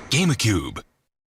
GameCube.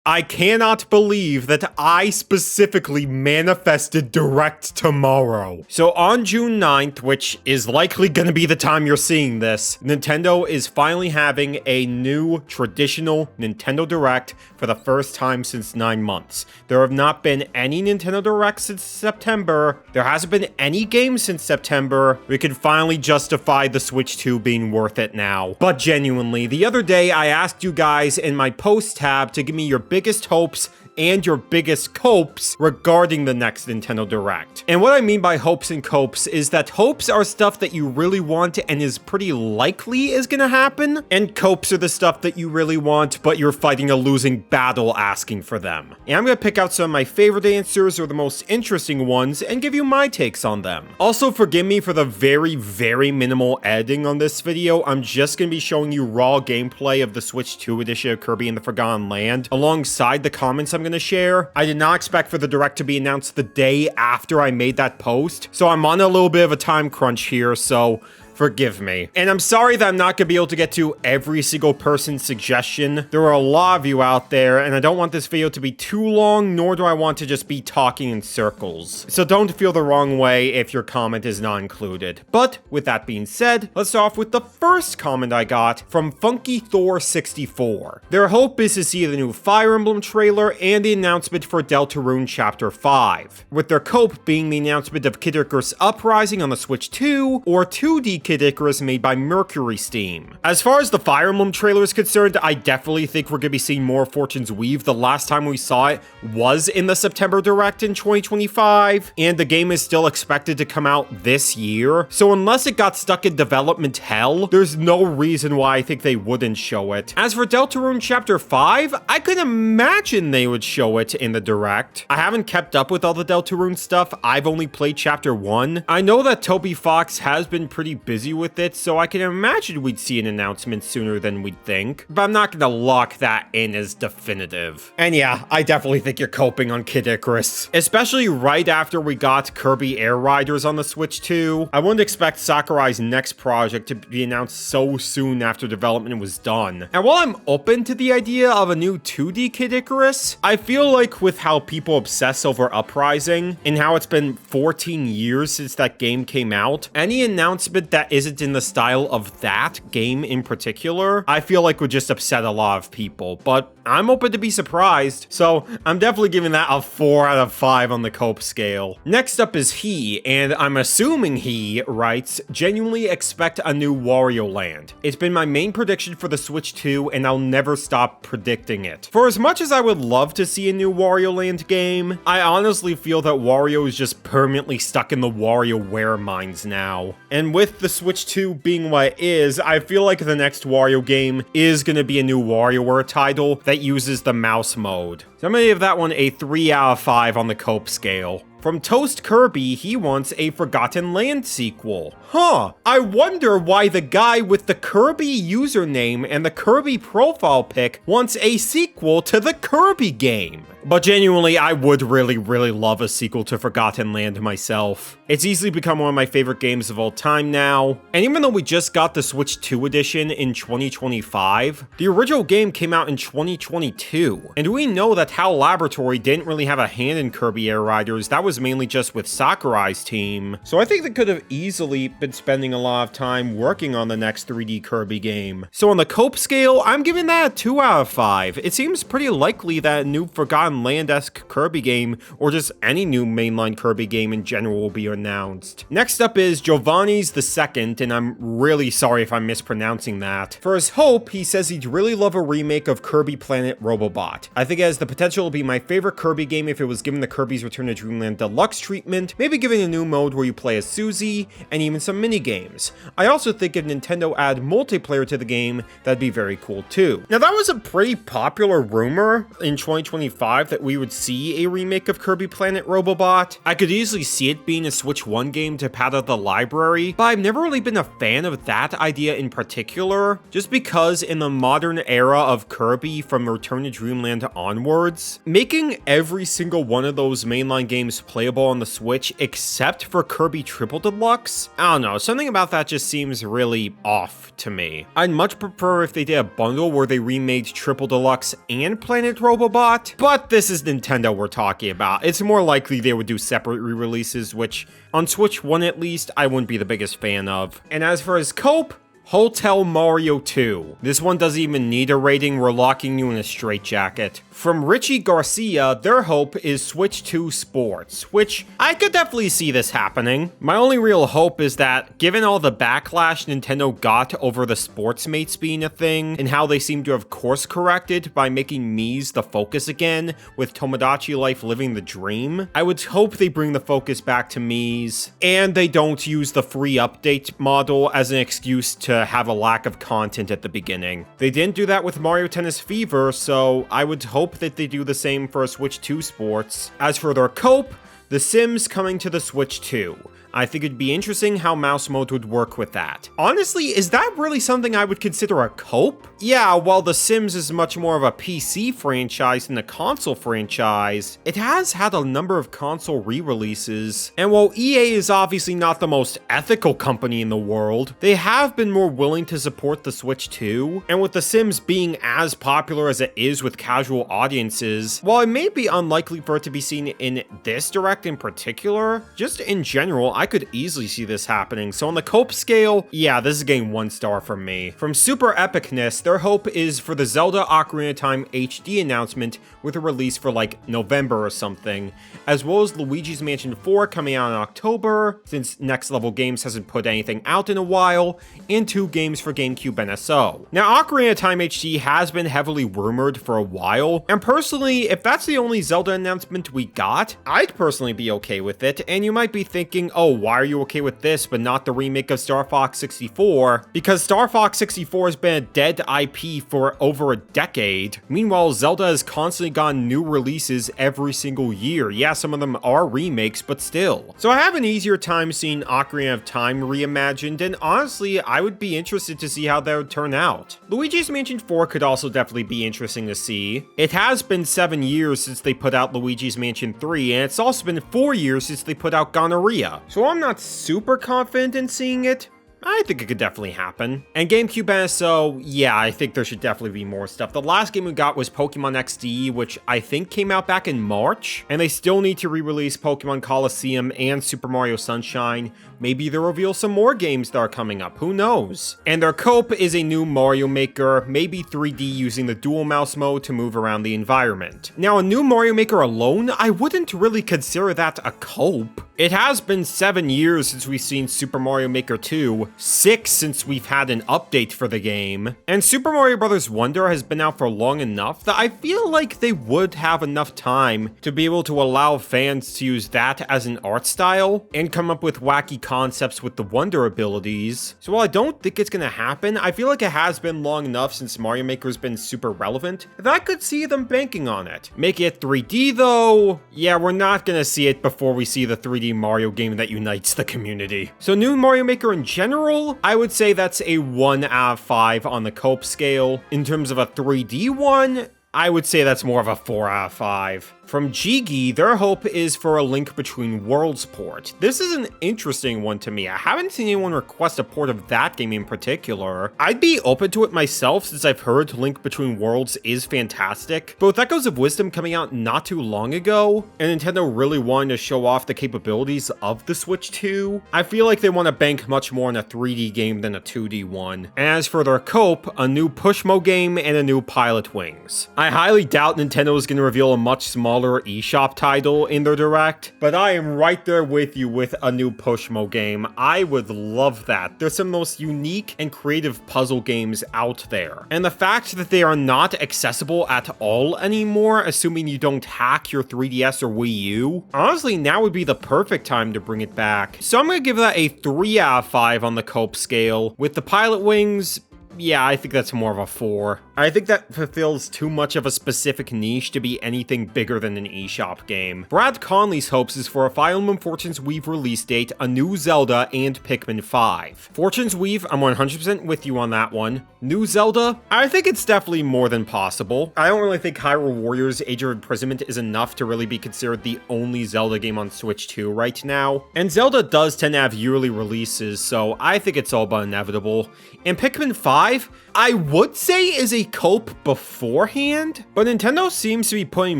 I cannot believe that I specifically manifested Direct tomorrow. So on June 9th, which is likely gonna be the time you're seeing this, Nintendo is finally having a new traditional Nintendo Direct for the first time since 9 months. There have not been any Nintendo Directs since September. There hasn't been any games since September. We can finally justify the Switch 2 being worth it now. But genuinely, the other day I asked you guys in my post tab to give me your biggest hopes and your biggest copes regarding the next Nintendo Direct. And what I mean by hopes and copes is that hopes are stuff that you really want and is pretty likely is gonna happen, and copes are the stuff that you really want but you're fighting a losing battle asking for them. And I'm gonna pick out some of my favorite answers or the most interesting ones and give you my takes on them. Also, forgive me for the very minimal editing on this video. I'm just gonna be showing you raw gameplay of the Switch 2 edition of Kirby and the Forgotten Land alongside the comments I'm going to share. I did not expect for the Direct to be announced the day after I made that post, so I'm on a little bit of a time crunch here, so forgive me. And I'm sorry that I'm not going to be able to get to every single person's suggestion. There are a lot of you out there, and I don't want this video to be too long, nor do I want to just be talking in circles. So don't feel the wrong way if your comment is not included. But with that being said, let's start off with the first comment I got from Funky Thor 64. Their hope is to see the new Fire Emblem trailer and the announcement for Deltarune Chapter 5, with their cope being the announcement of Kid Icarus Uprising on the Switch 2, or 2D Kid Icarus made by Mercury Steam. As far as the Fire Emblem trailer is concerned, I definitely think we're going to be seeing more Fortune's Weave. The last time we saw it was in the September Direct in 2025, and the game is still expected to come out this year. So unless it got stuck in development hell, there's no reason why I think they wouldn't show it. As for Deltarune Chapter 5, I could imagine they would show it in the Direct. I haven't kept up with all the Deltarune stuff. I've only played Chapter 1. I know that Toby Fox has been pretty busy with it, so I can imagine we'd see an announcement sooner than we'd think, but I'm not gonna lock that in as definitive. And yeah, I definitely think you're coping on Kid Icarus, especially right after we got Kirby Air Riders on the Switch 2. I wouldn't expect Sakurai's next project to be announced so soon after development was done. And while I'm open to the idea of a new 2D Kid Icarus, I feel like with how people obsess over Uprising and how it's been 14 years since that game came out, any announcement that isn't in the style of that game in particular, I feel like would just upset a lot of people, but I'm open to be surprised, so I'm definitely giving that a 4 out of 5 on the cope scale. Next up is he, and I'm assuming he writes, genuinely expect a new Wario Land. It's been my main prediction for the Switch 2, and I'll never stop predicting it. For as much as I would love to see a new Wario Land game, I honestly feel that Wario is just permanently stuck in the WarioWare mines now. And with the Switch 2 being what it is, I feel like the next Wario game is going to be a new WarioWare title that uses the mouse mode. So I'm going to give that one a 3 out of 5 on the cope scale. From Toast Kirby, he wants a Forgotten Land sequel. I wonder why the guy with the Kirby username and the Kirby profile pic wants a sequel to the Kirby game. But genuinely, I would really love a sequel to Forgotten Land myself. It's easily become one of my favorite games of all time now. And even though we just got the Switch 2 edition in 2025, the original game came out in 2022. And we know that HAL Laboratory didn't really have a hand in Kirby Air Riders. That was mainly just with Sakurai's team. So I think they could have easily been spending a lot of time working on the next 3D Kirby game. So on the cope scale, I'm giving that a 2 out of 5. It seems pretty likely that a new Forgotten Land-esque Kirby game, or just any new mainline Kirby game in general, will be announced. Next up is Giovanni's the Second, and I'm really sorry if I'm mispronouncing that. For his hope, he says he'd really love a remake of Kirby Planet Robobot. I think it has the potential to be my favorite Kirby game if it was given the Kirby's Return to Dreamland Deluxe treatment, maybe giving a new mode where you play as Susie, and even some mini games. I also think if Nintendo add multiplayer to the game, that'd be very cool too. Now that was a pretty popular rumor in 2025 surprised that we would see a remake of Kirby Planet Robobot. I could easily see it being a Switch 1 game to pad out the library, but I've never really been a fan of that idea in particular, just because in the modern era of Kirby from Return to Dreamland onwards, making every single one of those mainline games playable on the Switch except for Kirby Triple Deluxe, I don't know, something about that just seems really off to me. I'd much prefer if they did a bundle where they remade Triple Deluxe and Planet Robobot, but this is Nintendo we're talking about. It's more likely they would do separate re-releases, which on Switch 1 at least, I wouldn't be the biggest fan of. And as for his cope, Hotel Mario 2. This one doesn't even need a rating, we're locking you in a straitjacket. From Richie Garcia, their hope is Switch 2 Sports, which I could definitely see this happening. My only real hope is that, given all the backlash Nintendo got over the Sportsmates being a thing, and how they seem to have course corrected by making Mii's the focus again, with Tomodachi Life living the dream, I would hope they bring the focus back to Mii's, and they don't use the free update model as an excuse to have a lack of content at the beginning. They didn't do that with Mario Tennis Fever, so I would hope that they do the same for Switch 2 Sports. As for their cope, The Sims coming to the Switch 2. I think it'd be interesting how mouse mode would work with that. Honestly, is that really something I would consider a cope? Yeah, while The Sims is much more of a PC franchise than a console franchise, it has had a number of console re-releases, and while EA is obviously not the most ethical company in the world, they have been more willing to support the Switch 2, and with The Sims being as popular as it is with casual audiences, while it may be unlikely for it to be seen in this direct in particular, just in general, I could easily see this happening. So on the cope scale, yeah, this is getting 1 star from me. From Super Epicness, their hope is for the Zelda Ocarina of Time HD announcement with a release for like November or something, as well as Luigi's Mansion 4 coming out in October, since Next Level Games hasn't put anything out in a while, and 2 games for GameCube NSO. Now, Ocarina of Time HD has been heavily rumored for a while, and personally, if that's the only Zelda announcement we got, I'd personally be okay with it, and you might be thinking, oh, why are you okay with this but not the remake of Star Fox 64? Because Star Fox 64 has been a dead IP for over a decade. Meanwhile, Zelda has constantly gotten new releases every single year. Yeah, some of them are remakes, but still. So I have an easier time seeing Ocarina of Time reimagined, and honestly, I would be interested to see how that would turn out. Luigi's Mansion 4 could also definitely be interesting to see. It has been 7 years since they put out Luigi's Mansion 3, and it's also been 4 years since they put out Gonorrhea. So I'm not super confident in seeing it. I think it could definitely happen. And GameCube NSO, yeah, I think there should definitely be more stuff. The last game we got was Pokemon XD, which I think came out back in March, and they still need to re-release Pokemon Coliseum and Super Mario Sunshine. Maybe they'll reveal some more games that are coming up, who knows? And their cope is a new Mario Maker, maybe 3D using the dual mouse mode to move around the environment. Now, a new Mario Maker alone, I wouldn't really consider that a cope. It has been 7 years since we've seen Super Mario Maker 2, 6 since we've had an update for the game, and Super Mario Bros. Wonder has been out for long enough that I feel like they would have enough time to be able to allow fans to use that as an art style and come up with wacky concepts with the Wonder abilities. So while I don't think it's gonna happen, I feel like it has been long enough since Mario Maker's been super relevant that I could see them banking on it. Make it 3D though? Yeah, we're not gonna see it before we see the 3D Mario game that unites the community. So new Mario Maker in general, I would say that's a 1 out of 5 on the cope scale. In terms of a 3D one, I would say that's more of a 4 out of 5. From Jigi, their hope is for a Link Between Worlds port. This is an interesting one to me. I haven't seen anyone request a port of that game in particular. I'd be open to it myself since I've heard Link Between Worlds is fantastic, but with Echoes of Wisdom coming out not too long ago, and Nintendo really wanting to show off the capabilities of the Switch 2, I feel like they want to bank much more on a 3D game than a 2D one. And as for their cope, a new Pushmo game and a new Pilot Wings. I highly doubt Nintendo is going to reveal a much smaller eShop title in their direct, but I am right there with you with a new Pushmo game. I would love that. They're some of the most unique and creative puzzle games out there. And the fact that they are not accessible at all anymore, assuming you don't hack your 3DS or Wii U, honestly, now would be the perfect time to bring it back. So I'm going to give that a 3 out of 5 on the cope scale, with the Pilot Wings Yeah, I think that's more of a 4. I think that fulfills too much of a specific niche to be anything bigger than an eShop game. Brad Conley's hopes is for a Fire Emblem Fortune's Weave release date, a new Zelda, and Pikmin 5. Fortune's Weave, I'm 100% with you on that one. New Zelda, I think it's definitely more than possible. I don't really think Hyrule Warriors Age of Imprisonment is enough to really be considered the only Zelda game on Switch 2 right now. And Zelda does tend to have yearly releases, so I think it's all but inevitable. And Pikmin 5, I would say is a cope beforehand, but Nintendo seems to be putting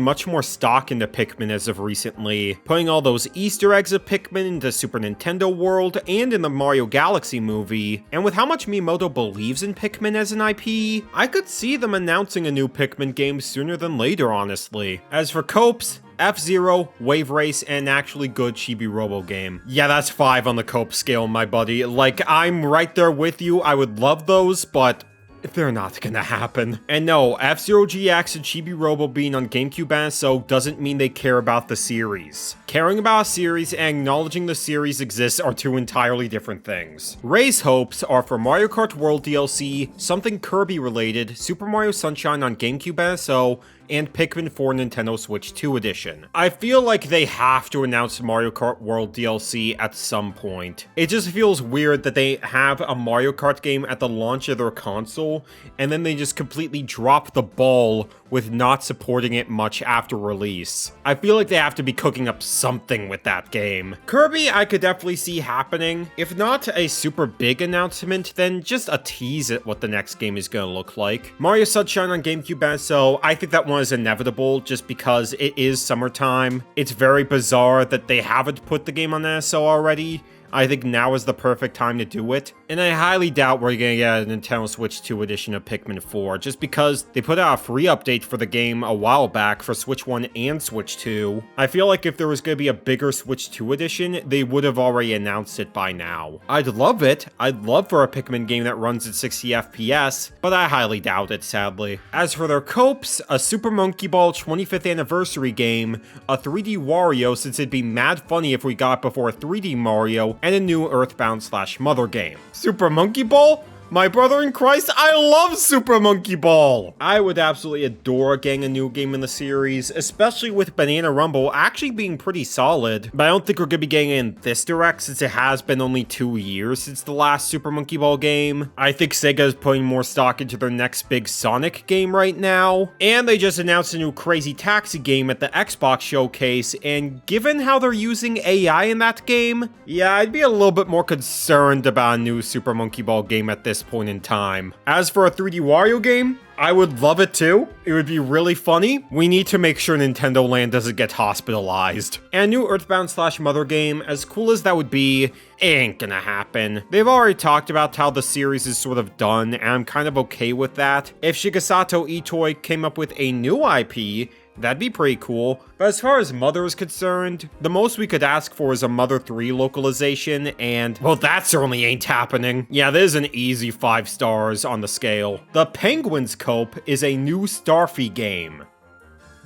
much more stock into Pikmin as of recently, putting all those Easter eggs of Pikmin into Super Nintendo World and in the Mario Galaxy movie, and with how much Miyamoto believes in Pikmin as an IP, I could see them announcing a new Pikmin game sooner than later, honestly. As for copes, F-Zero, Wave Race, and an actually good Chibi-Robo game. Yeah, that's 5 on the cope scale, my buddy. Like, I'm right there with you. I would love those, but they're not gonna happen. And no, F-Zero GX and Chibi-Robo being on GameCube and so doesn't mean they care about the series. Caring about a series and acknowledging the series exists are two entirely different things. Ray's hopes are for Mario Kart World DLC, something Kirby related, Super Mario Sunshine on GameCube and so, and Pikmin 4 Nintendo Switch 2 edition. I feel like they have to announce Mario Kart World DLC at some point. It just feels weird that they have a Mario Kart game at the launch of their console, and then they just completely drop the ball with not supporting it much after release. I feel like they have to be cooking up something with that game. Kirby, I could definitely see happening. If not a super big announcement, then just a tease at what the next game is gonna look like. Mario Sunshine on GameCube and so, I think that one is inevitable just because it is summertime. It's very bizarre that they haven't put the game on NSO already. I think now is the perfect time to do it. And I highly doubt we're gonna get a Nintendo Switch 2 edition of Pikmin 4, just because they put out a free update for the game a while back for Switch 1 and Switch 2. I feel like if there was gonna be a bigger Switch 2 edition, they would have already announced it by now. I'd love it. I'd love for a Pikmin game that runs at 60 FPS, but I highly doubt it, sadly. As for their copes, a Super Monkey Ball 25th anniversary game, a 3D Wario since it'd be mad funny if we got it before a 3D Mario, and a new Earthbound/Mother game. Super Monkey Ball? My brother in Christ, I love Super Monkey Ball! I would absolutely adore getting a new game in the series, especially with Banana Rumble actually being pretty solid, but I don't think we're gonna be getting it in this direct since it has been only 2 years since the last Super Monkey Ball game. I think Sega is putting more stock into their next big Sonic game right now, and they just announced a new Crazy Taxi game at the Xbox showcase, and given how they're using AI in that game, yeah, I'd be a little bit more concerned about a new Super Monkey Ball game at this point in time. As for a 3D Wario game, I would love it too. It would be really funny. We need to make sure Nintendo Land doesn't get hospitalized. And a new Earthbound/Mother game, as cool as that would be, it ain't gonna happen. They've already talked about how the series is sort of done, and I'm kind of okay with that. If Shigesato Itoi came up with a new IP, that'd be pretty cool. But as far as Mother is concerned, the most we could ask for is a Mother 3 localization, and, well, that certainly ain't happening. Yeah, there's an easy 5 stars on the scale. The Penguins Cope is a new Starfy game.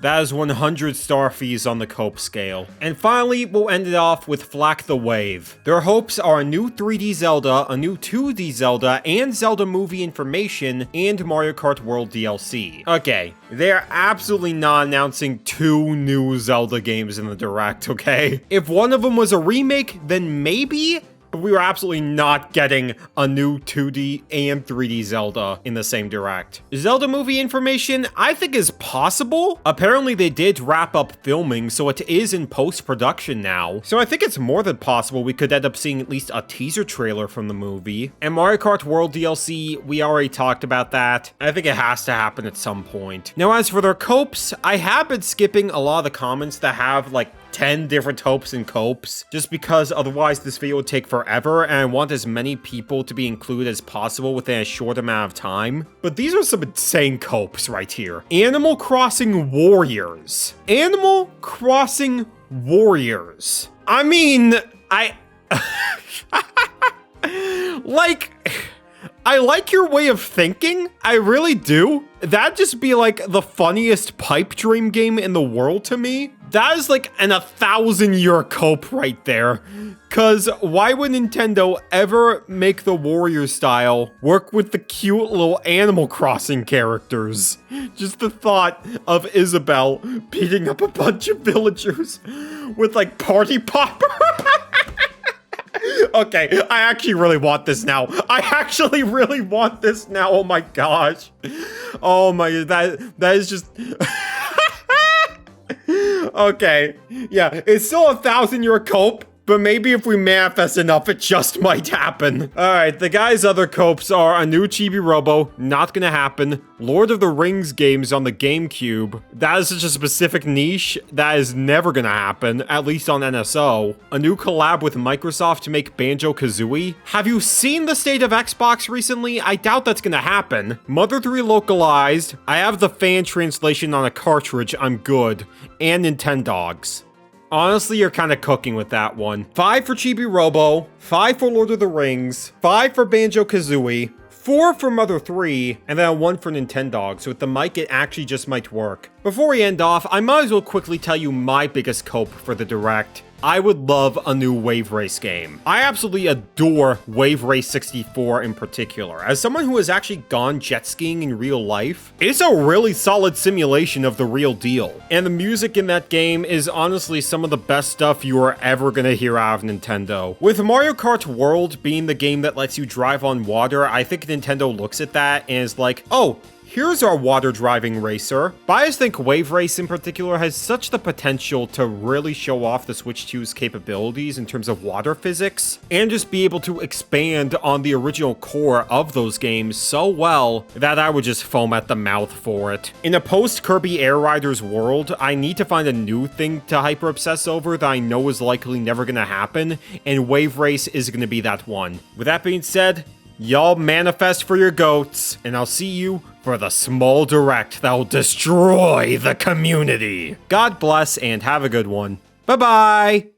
That is 100 Starfies on the cope scale. And finally, we'll end it off with Flack the Wave. Their hopes are a new 3D Zelda, a new 2D Zelda, and Zelda movie information, and Mario Kart World DLC. Okay, they're absolutely not announcing 2 new Zelda games in the Direct, okay? If one of them was a remake, then maybe? But we were absolutely not getting a new 2D and 3D Zelda in the same Direct. Zelda movie information, I think is possible. Apparently they did wrap up filming, so it is in post-production now. So I think it's more than possible we could end up seeing at least a teaser trailer from the movie. And Mario Kart World DLC, we already talked about that. I think it has to happen at some point. Now as for their copes, I have been skipping a lot of the comments that have like 10 different hopes and copes, just because otherwise this video would take forever and I want as many people to be included as possible within a short amount of time. But these are some insane copes right here. Animal Crossing Warriors. Animal Crossing Warriors. I mean, like, I like your way of thinking. I really do. That'd just be like the funniest pipe dream game in the world to me. That is like an 1,000-year cope right there. Cause why would Nintendo ever make the Warrior style work with the cute little Animal Crossing characters? Just the thought of Isabelle beating up a bunch of villagers with like party popper. Okay, I actually really want this now. I actually really want this now. Oh my gosh. Oh my, that is just... Okay, yeah, it's still a 1,000-year cope, but maybe if we manifest enough, it just might happen. All right, the guy's other copes are a new Chibi-Robo, not gonna happen. Lord of the Rings games on the GameCube. That is such a specific niche, that is never gonna happen, at least on NSO. A new collab with Microsoft to make Banjo-Kazooie. Have you seen the state of Xbox recently? I doubt that's gonna happen. Mother 3 localized. I have the fan translation on a cartridge, I'm good. And Nintendogs. Honestly, you're kind of cooking with that one. 5 for Chibi-Robo, 5 for Lord of the Rings, 5 for Banjo-Kazooie, 4 for Mother 3, and then 1 for Nintendogs. So with the mic, it actually just might work. Before we end off, I might as well quickly tell you my biggest cope for the Direct. I would love a new Wave Race game. I absolutely adore Wave Race 64 in particular. As someone who has actually gone jet skiing in real life, it's a really solid simulation of the real deal. And the music in that game is honestly some of the best stuff you are ever gonna hear out of Nintendo. With Mario Kart World being the game that lets you drive on water, I think Nintendo looks at that and is like, oh, here's our water driving racer. But I just think Wave Race in particular has such the potential to really show off the Switch 2's capabilities in terms of water physics, and just be able to expand on the original core of those games so well that I would just foam at the mouth for it. In a post-Kirby Air Riders world, I need to find a new thing to hyper-obsess over that I know is likely never gonna happen, and Wave Race is gonna be that one. With that being said, y'all manifest for your goats, and I'll see you for the small direct that will destroy the community. God bless and have a good one. Bye-bye!